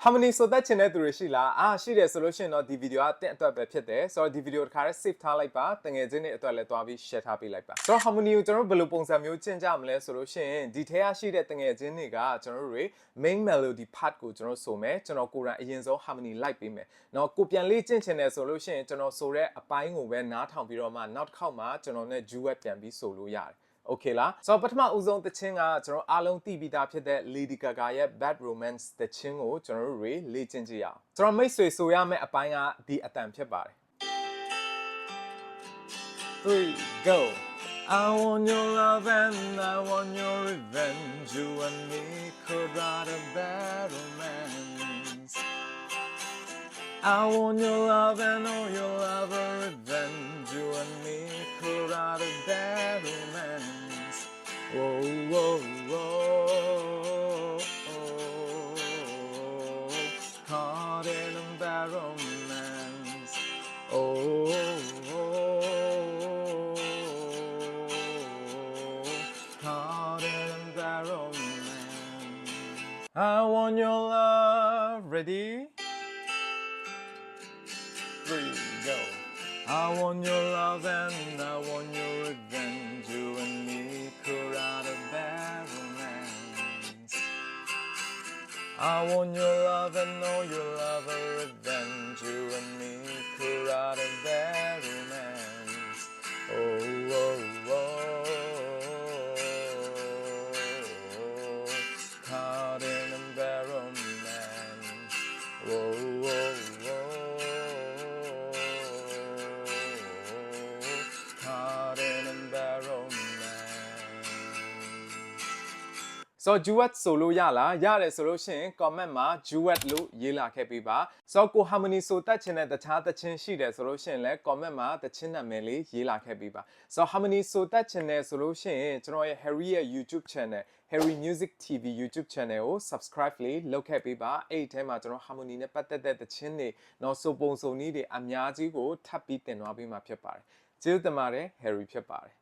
Harmony ဆိုတဲ့ channel သူတွေရှိလားရှိတယ်ဆိုလို့ရှိရင်တော့ဒီ video ကတင့်အတွက်ပဲဖြစ်တယ်ဆိုတော့ဒီ video တစ်ခါတည်း save ထားလိုက်ပါတငယ်ချင်းတွေအတွက်လည်းတွားပြီး share ထားပေးလိုက်ပါဆိုတော့ Harmony ကိုကျွန်တော်တို့ဘယ်လိုပုံစံမျိုးကျင့်ကြမလဲဆိုလို့ရှိရင်ဒီထဲရရှိတဲ့တငယ်ချင်းတွေကကျွန်တော်တို့တွေ main melody part ကိုကျွန်တော်ဆိုမယ်ကျွန်တော်ကိုယ်တိုင်အရင်ဆုံး Harmony လိုက်ပေးမယ်နော်ကိုပြန်လေးကျင့်ချင်တယ်ဆိုလို့ရှိရင်ကျွန်တော်ဆိုတဲ့အပိုင်းကိုပဲနားထောင်ပြီးတော့မှနောက်တစ်ခေါက်မှကျွန်တော်နဲ့ duet ပြန်ပြီးဆိုလို့ရတယ်โอเคလားဆိုတော့ပထမဦးဆုံးသချင်းကကျွန်တော်အားလုံးသိပြီးသားဖြစ်တဲ့ Lady Gaga ရဲ့ Bad Romance သချင်းကိုကျွန်တော်တို့လေ့ကျင့်ကြည့်ရအောင်ကျွန်တော်မိတ်ဆွေဆိုရမယ့်အပိုင်းကဒီအတန်ဖြစ်ပါတယ် 3 go I want your love and I want your revenge you and me could write a bad romance I want your love and all your love a revenge you and me could write a bad romance whoa whoa whoa caught in a bad romance caught in a bad romance I want your love ready 3 go I want your love and I want your revenge you and me could write a bad romance I want your love and all your love a revenge you and me could write a bad romance oh oh oh caught in a bad romance oh oh So duet ဆိုလို့ရလားရတယ်ဆိုလို့ရှိရင် comment မှာ duet လို့ရေးလာခဲ့ပေးပါဆိုတော့ကို harmony ဆိုတတ်ချင်တဲ့တခြားသချင်းရှိတယ်ဆိုလို့ရှိရင်လည်း comment မှာသချင်းနာမည်လေးရေးလာခဲ့ပေးပါဆိုတော့ harmony ဆိုတတ်ချင်တယ်ဆိုလို့ရှိရင်ကျွန်တော်ရဲ့ Harry ရဲ့ YouTube channel Harry Music TV YouTube channel ကို subscribe လေးလုပ်ခဲ့ပေးပါအဲ့ဒီထဲမှာကျွန်တော် harmony နဲ့ပတ်သက်တဲ့သချင်းတွေတော့စုံပုံစုံနည်းတွေအများကြီးကိုထပ်ပြီးတင်သွားပေးမှာဖြစ်ပါတယ်ကျေးဇူးတင်ပါတယ် Harry ဖြစ်ပါတယ်